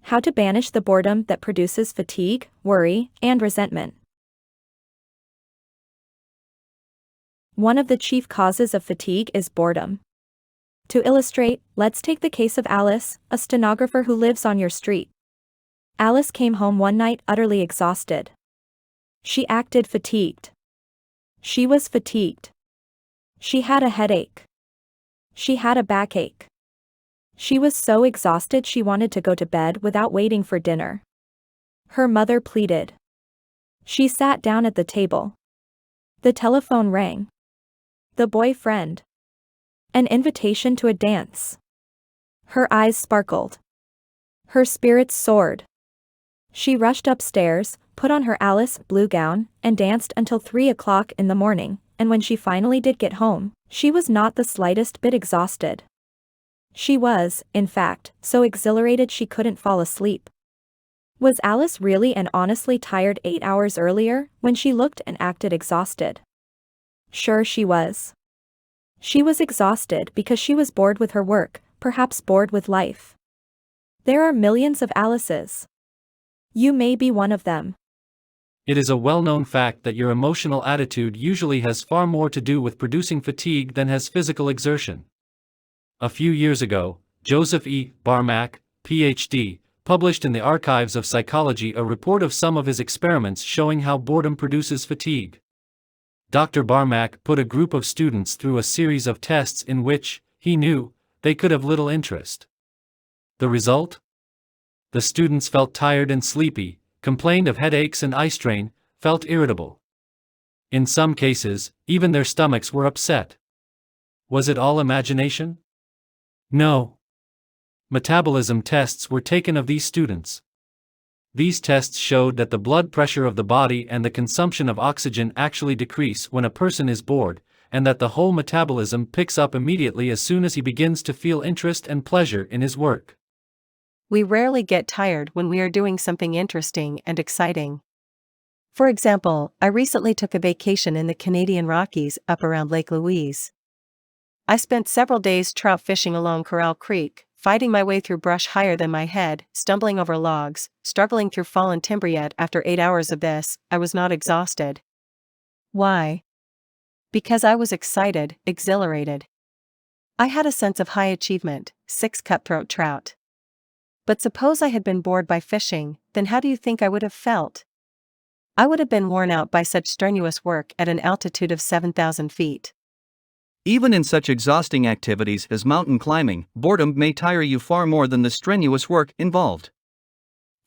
How to banish the boredom that produces fatigue, worry, and resentment. One of the chief causes of fatigue is boredom. To illustrate, let's take the case of Alice, a stenographer who lives on your street. Alice came home one night utterly exhausted. She acted fatigued. She was fatigued. She had a headache. She had a backache. She was so exhausted she wanted to go to bed without waiting for dinner. Her mother pleaded. She sat down at the table. The telephone rang. The boyfriend. An invitation to a dance. Her eyes sparkled. Her spirits soared. She rushed upstairs, put on her Alice blue gown, and danced until 3 o'clock in the morning, and when she finally did get home, she was not the slightest bit exhausted. She was, in fact, so exhilarated she couldn't fall asleep. Was Alice really and honestly tired 8 hours earlier, when she looked and acted exhausted? Sure she was. She was exhausted because she was bored with her work, perhaps bored with life. There are millions of Alices. You may be one of them. It is a well-known fact that your emotional attitude usually has far more to do with producing fatigue than has physical exertion. A few years ago, Joseph E. Barmack, Ph.D., published in the Archives of Psychology a report of some of his experiments showing how boredom produces fatigue. Dr. Barmack put a group of students through a series of tests in which, he knew, they could have little interest. The result? The students felt tired and sleepy, complained of headaches and eye strain, felt irritable. In some cases, even their stomachs were upset. Was it all imagination? No. Metabolism tests were taken of these students. These tests showed that the blood pressure of the body and the consumption of oxygen actually decrease when a person is bored, and that the whole metabolism picks up immediately as soon as he begins to feel interest and pleasure in his work. We rarely get tired when we are doing something interesting and exciting. For example, I recently took a vacation in the Canadian Rockies up around Lake Louise. I spent several days trout fishing along Corral Creek, fighting my way through brush higher than my head, stumbling over logs, struggling through fallen timber. Yet after 8 hours of this, I was not exhausted. Why? Because I was excited, exhilarated. I had a sense of high achievement, 6 cutthroat trout. But suppose I had been bored by fishing, then how do you think I would have felt? I would have been worn out by such strenuous work at an altitude of 7,000 feet. Even in such exhausting activities as mountain climbing, boredom may tire you far more than the strenuous work involved.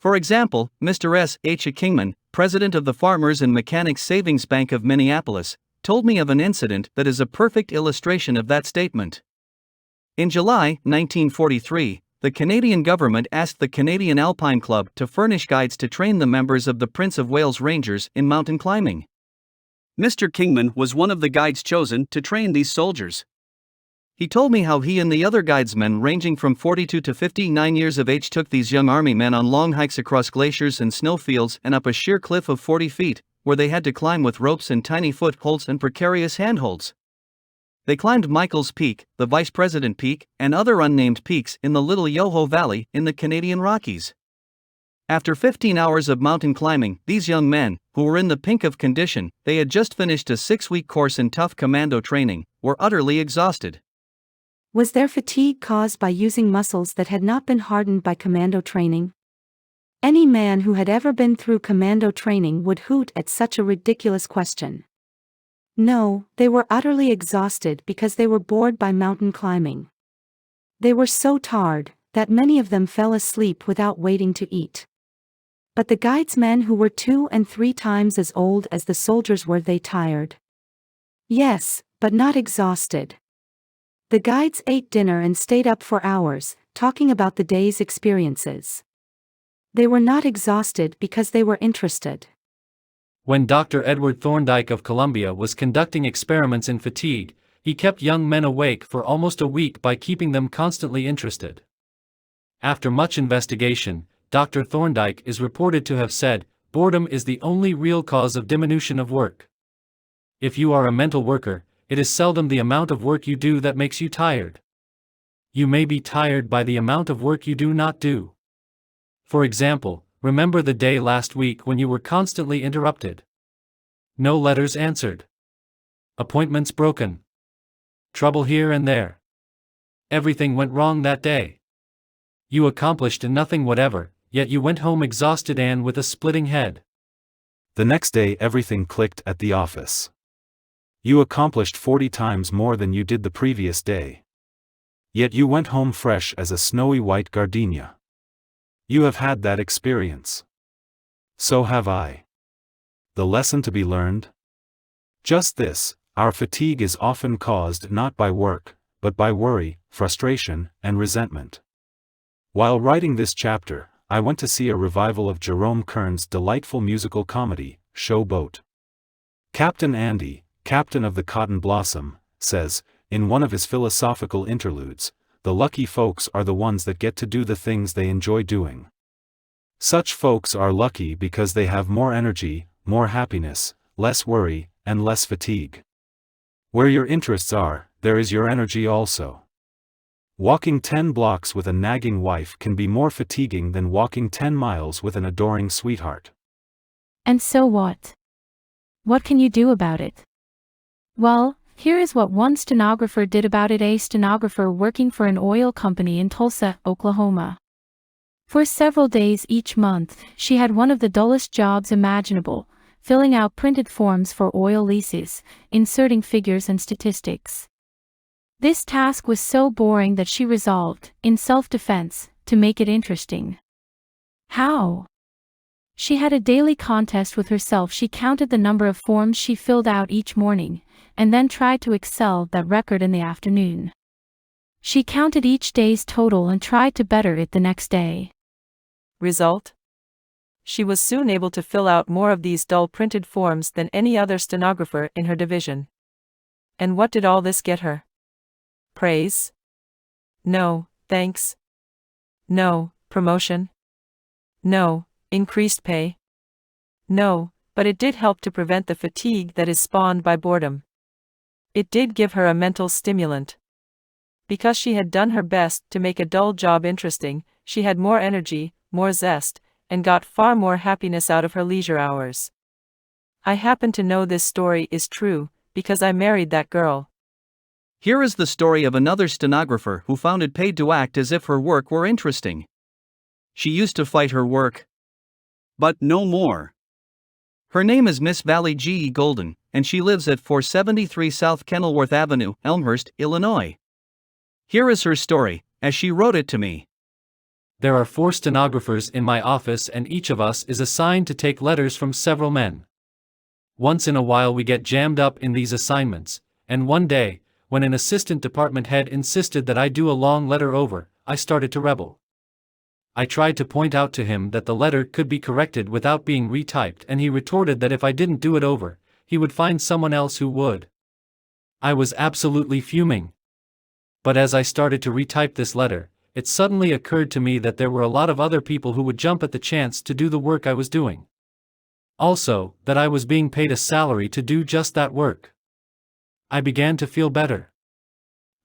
For example, Mr. S. H. Kingman, president of the Farmers and Mechanics Savings Bank of Minneapolis, told me of an incident that is a perfect illustration of that statement. In July 1943, the Canadian government asked the Canadian Alpine Club to furnish guides to train the members of the Prince of Wales Rangers in mountain climbing. Mr. Kingman was one of the guides chosen to train these soldiers. He told me how he and the other guidesmen ranging from 42 to 59 years of age took these young army men on long hikes across glaciers and snowfields and up a sheer cliff of 40 feet, where they had to climb with ropes and tiny footholds and precarious handholds. They climbed Michael's Peak, the Vice President Peak, and other unnamed peaks in the Little Yoho Valley in the Canadian Rockies. After 15 hours of mountain climbing, these young men, who were in the pink of condition, they had just finished a 6-week course in tough commando training, were utterly exhausted. Was their fatigue caused by using muscles that had not been hardened by commando training? Any man who had ever been through commando training would hoot at such a ridiculous question. No, they were utterly exhausted because they were bored by mountain climbing. They were so tired that many of them fell asleep without waiting to eat. But the guidesmen who were 2 and 3 times as old as the soldiers were they tired? Yes, but not exhausted. The guides ate dinner and stayed up for hours, talking about the day's experiences. They were not exhausted because they were interested. When Dr. Edward Thorndike of Columbia was conducting experiments in fatigue, he kept young men awake for almost a week by keeping them constantly interested. After much investigation, Dr. Thorndike is reported to have said, "Boredom is the only real cause of diminution of work. If you are a mental worker, it is seldom the amount of work you do that makes you tired. You may be tired by the amount of work you do not do." For example, remember the day last week when you were constantly interrupted? No letters answered. Appointments broken. Trouble here and there. Everything went wrong that day. You accomplished nothing whatever, yet you went home exhausted and with a splitting head. The next day everything clicked at the office. You accomplished 40 times more than you did the previous day. Yet you went home fresh as a snowy white gardenia. You have had that experience. So have I. The lesson to be learned? Just this: our fatigue is often caused not by work, but by worry, frustration, and resentment. While writing this chapter, I went to see a revival of Jerome Kern's delightful musical comedy, Show Boat. Captain Andy, captain of the Cotton Blossom, says, in one of his philosophical interludes, "The lucky folks are the ones that get to do the things they enjoy doing. Such folks are lucky because they have more energy, more happiness, less worry, and less fatigue. Where your interests are, there is your energy also." Walking 10 blocks with a nagging wife can be more fatiguing than walking 10 miles with an adoring sweetheart. And so what? What can you do about it? Well, here is what one stenographer did about it. A stenographer working for an oil company in Tulsa, Oklahoma. For several days each month, she had one of the dullest jobs imaginable, filling out printed forms for oil leases, inserting figures and statistics. This task was so boring that she resolved, in self-defense, to make it interesting. How? She had a daily contest with herself. She counted the number of forms she filled out each morning, and then tried to excel that record in the afternoon. She counted each day's total and tried to better it the next day. Result? She was soon able to fill out more of these dull printed forms than any other stenographer in her division. And what did all this get her? Praise? No, thanks. No, promotion. No, increased pay. No, but it did help to prevent the fatigue that is spawned by boredom. It did give her a mental stimulant. Because she had done her best to make a dull job interesting, she had more energy, more zest, and got far more happiness out of her leisure hours. I happen to know this story is true, because I married that girl. Here is the story of another stenographer who found it paid to act as if her work were interesting. She used to fight her work, but no more. Her name is Miss Valley G. Golden, and she lives at 473 South Kenilworth Avenue, Elmhurst, Illinois. Here is her story, as she wrote it to me. There are 4 stenographers in my office and each of us is assigned to take letters from several men. Once in a while we get jammed up in these assignments, and one day, when an assistant department head insisted that I do a long letter over, I started to rebel. I tried to point out to him that the letter could be corrected without being retyped, and he retorted that if I didn't do it over, he would find someone else who would. I was absolutely fuming. But as I started to retype this letter, it suddenly occurred to me that there were a lot of other people who would jump at the chance to do the work I was doing. Also, that I was being paid a salary to do just that work. I began to feel better.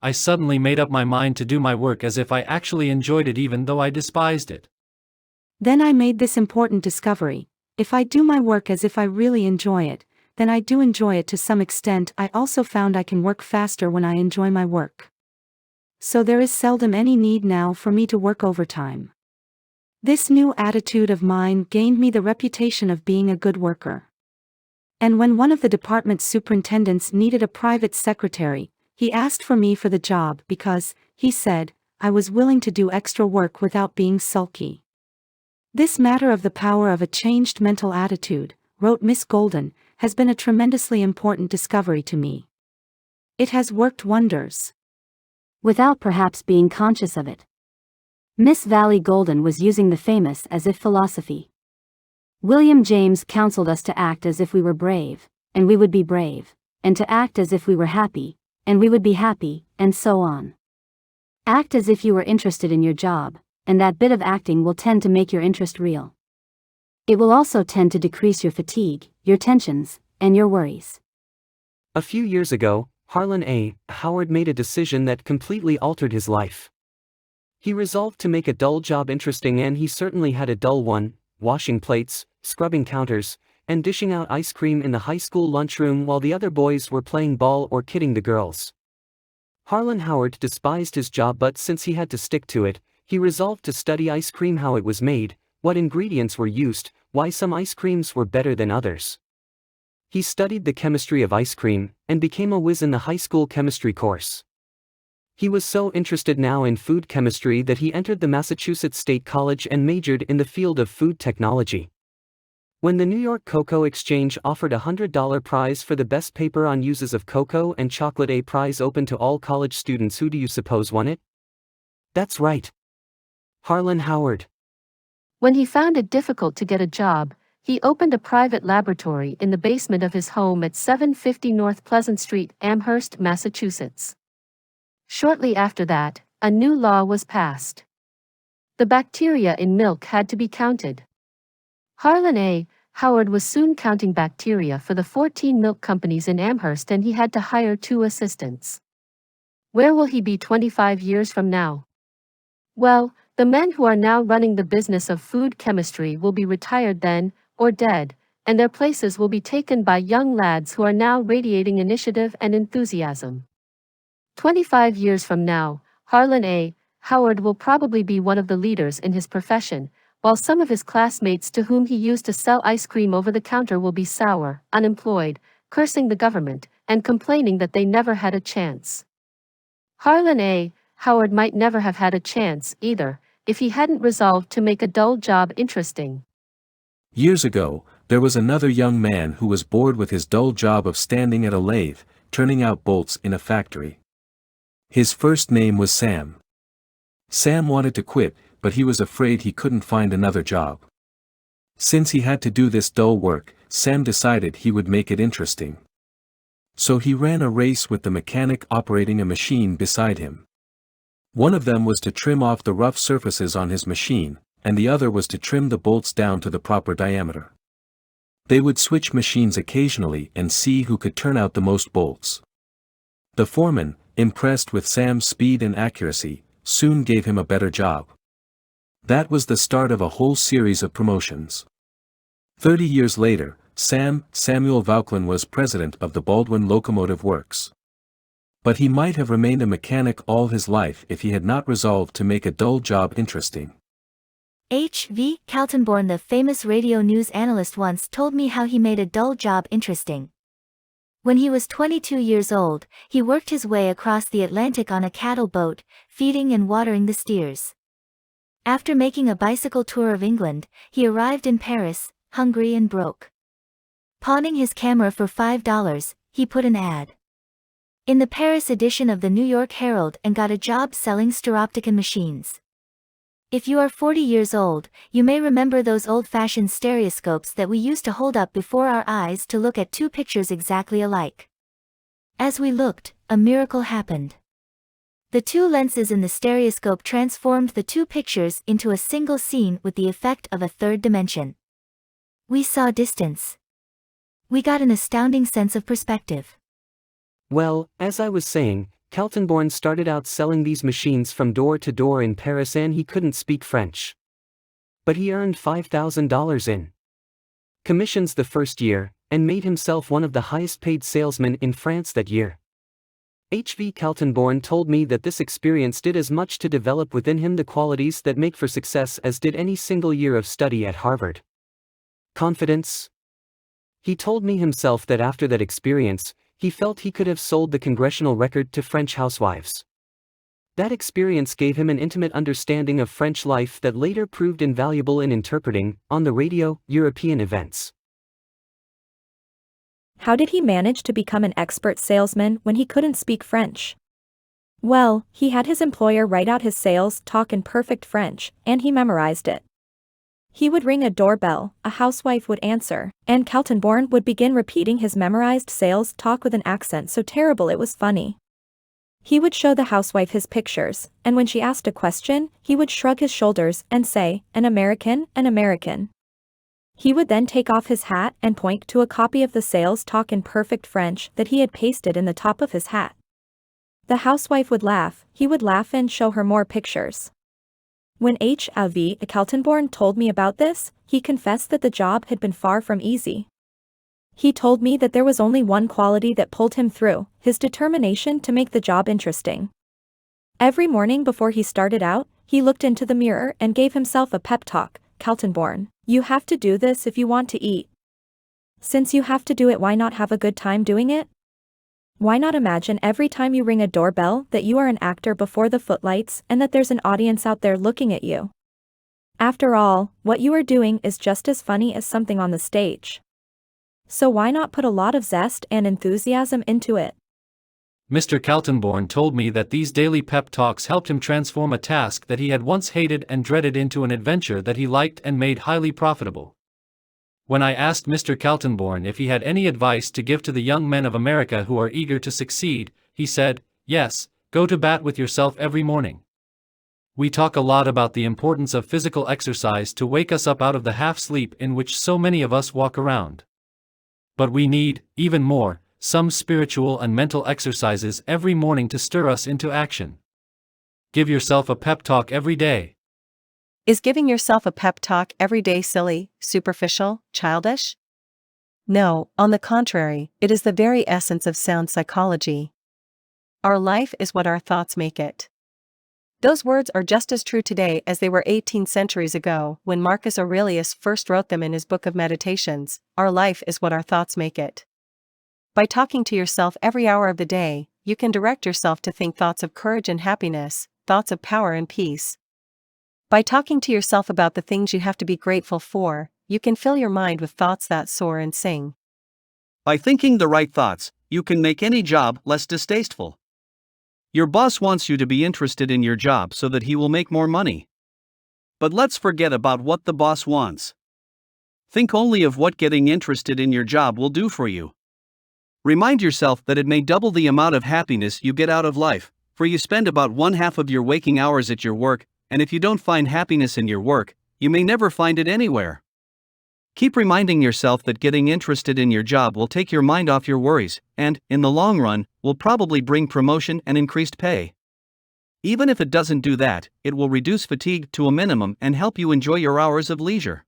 I suddenly made up my mind to do my work as if I actually enjoyed it even though I despised it. Then I made this important discovery: if I do my work as if I really enjoy it, then I do enjoy it to some extent. I also found I can work faster when I enjoy my work. So there is seldom any need now for me to work overtime. This new attitude of mine gained me the reputation of being a good worker. And when one of the department superintendents needed a private secretary, he asked for me for the job because, he said, I was willing to do extra work without being sulky. This matter of the power of a changed mental attitude, wrote Miss Golden, has been a tremendously important discovery to me. It has worked wonders. Without perhaps being conscious of it. Miss Valley Golden was using the famous as if philosophy. William James counseled us to act as if we were brave, and we would be brave, and to act as if we were happy, and we would be happy, and so on. Act as if you were interested in your job, and that bit of acting will tend to make your interest real. It will also tend to decrease your fatigue, your tensions, and your worries. A few years ago, Harlan A. Howard made a decision that completely altered his life. He resolved to make a dull job interesting, and he certainly had a dull one: washing plates, scrubbing counters, and dishing out ice cream in the high school lunchroom while the other boys were playing ball or kidding the girls. Harlan Howard despised his job, but since he had to stick to it, he resolved to study ice cream: how it was made, what ingredients were used, why some ice creams were better than others. He studied the chemistry of ice cream, and became a whiz in the high school chemistry course. He was so interested now in food chemistry that he entered the Massachusetts State College and majored in the field of food technology. When the New York Cocoa Exchange offered a $100 prize for the best paper on uses of cocoa and chocolate, a prize open to all college students, who do you suppose won it? That's right. Harlan Howard. When he found it difficult to get a job, he opened a private laboratory in the basement of his home at 750 North Pleasant Street, Amherst, Massachusetts. Shortly after that, a new law was passed. The bacteria in milk had to be counted. Harlan A. Howard was soon counting bacteria for the 14 milk companies in Amherst, and he had to hire 2 assistants. Where will he be 25 years from now? Well, the men who are now running the business of food chemistry will be retired then, or dead, and their places will be taken by young lads who are now radiating initiative and enthusiasm. 25 years from now, Harlan A. Howard will probably be one of the leaders in his profession, while some of his classmates to whom he used to sell ice cream over the counter will be sour, unemployed, cursing the government, and complaining that they never had a chance. Harlan A. Howard might never have had a chance either, if he hadn't resolved to make a dull job interesting. Years ago, there was another young man who was bored with his dull job of standing at a lathe, turning out bolts in a factory. His first name was Sam. Sam wanted to quit, but he was afraid he couldn't find another job. Since he had to do this dull work, Sam decided he would make it interesting. So he ran a race with the mechanic operating a machine beside him. One of them was to trim off the rough surfaces on his machine, and the other was to trim the bolts down to the proper diameter. They would switch machines occasionally and see who could turn out the most bolts. The foreman, impressed with Sam's speed and accuracy, soon gave him a better job. That was the start of a whole series of promotions. 30 years later, Samuel Vauquelin was president of the Baldwin Locomotive Works. But he might have remained a mechanic all his life if he had not resolved to make a dull job interesting. H.V. Kaltenborn, the famous radio news analyst, once told me how he made a dull job interesting. When he was 22 years old, he worked his way across the Atlantic on a cattle boat, feeding and watering the steers. After making a bicycle tour of England, he arrived in Paris, hungry and broke. Pawning his camera for $5, he put an ad in the Paris edition of the New York Herald and got a job selling stereopticon machines. If you are 40 years old, you may remember those old-fashioned stereoscopes that we used to hold up before our eyes to look at 2 pictures exactly alike. As we looked, a miracle happened. The 2 lenses in the stereoscope transformed the 2 pictures into a single scene with the effect of a 3rd dimension. We saw distance. We got an astounding sense of perspective. Well, as I was saying, Kaltenborn started out selling these machines from door to door in Paris, and he couldn't speak French. But he earned $5,000 in commissions the first year, and made himself one of the highest-paid salesmen in France that year. H.V. Kaltenborn told me that this experience did as much to develop within him the qualities that make for success as did any single year of study at Harvard. Confidence. He told me himself that after that experience, he felt he could have sold the congressional record to French housewives. That experience gave him an intimate understanding of French life that later proved invaluable in interpreting, on the radio, European events. How did he manage to become an expert salesman when he couldn't speak French? Well, he had his employer write out his sales talk in perfect French, and he memorized it. He would ring a doorbell, a housewife would answer, and Kaltenborn would begin repeating his memorized sales talk with an accent so terrible it was funny. He would show the housewife his pictures, and when she asked a question, he would shrug his shoulders and say, "An American, an American." He would then take off his hat and point to a copy of the sales talk in perfect French that he had pasted in the top of his hat. The housewife would laugh, he would laugh and show her more pictures. When H.V. Kaltenborn told me about this, he confessed that the job had been far from easy. He told me that there was only one quality that pulled him through, his determination to make the job interesting. Every morning before he started out, he looked into the mirror and gave himself a pep talk. Kaltenborn, you have to do this if you want to eat. Since you have to do it, why not have a good time doing it? Why not imagine every time you ring a doorbell that you are an actor before the footlights and that there's an audience out there looking at you? After all, what you are doing is just as funny as something on the stage. So why not put a lot of zest and enthusiasm into it? Mr. Kaltenborn told me that these daily pep talks helped him transform a task that he had once hated and dreaded into an adventure that he liked and made highly profitable. When I asked Mr. Kaltenborn if he had any advice to give to the young men of America who are eager to succeed, he said, "Yes, go to bat with yourself every morning." We talk a lot about the importance of physical exercise to wake us up out of the half-sleep in which so many of us walk around. But we need, even more, some spiritual and mental exercises every morning to stir us into action. Give yourself a pep talk every day. Is giving yourself a pep talk every day silly, superficial, childish? No, on the contrary, it is the very essence of sound psychology. Our life is what our thoughts make it. Those words are just as true today as they were 18 centuries ago when Marcus Aurelius first wrote them in his book of Meditations. Our life is what our thoughts make it. By talking to yourself every hour of the day, you can direct yourself to think thoughts of courage and happiness, thoughts of power and peace. By talking to yourself about the things you have to be grateful for, you can fill your mind with thoughts that soar and sing. By thinking the right thoughts, you can make any job less distasteful. Your boss wants you to be interested in your job so that he will make more money. But let's forget about what the boss wants. Think only of what getting interested in your job will do for you. Remind yourself that it may double the amount of happiness you get out of life, for you spend about 1/2 of your waking hours at your work, and if you don't find happiness in your work, you may never find it anywhere. Keep reminding yourself that getting interested in your job will take your mind off your worries, and, in the long run, will probably bring promotion and increased pay. Even if it doesn't do that, it will reduce fatigue to a minimum and help you enjoy your hours of leisure.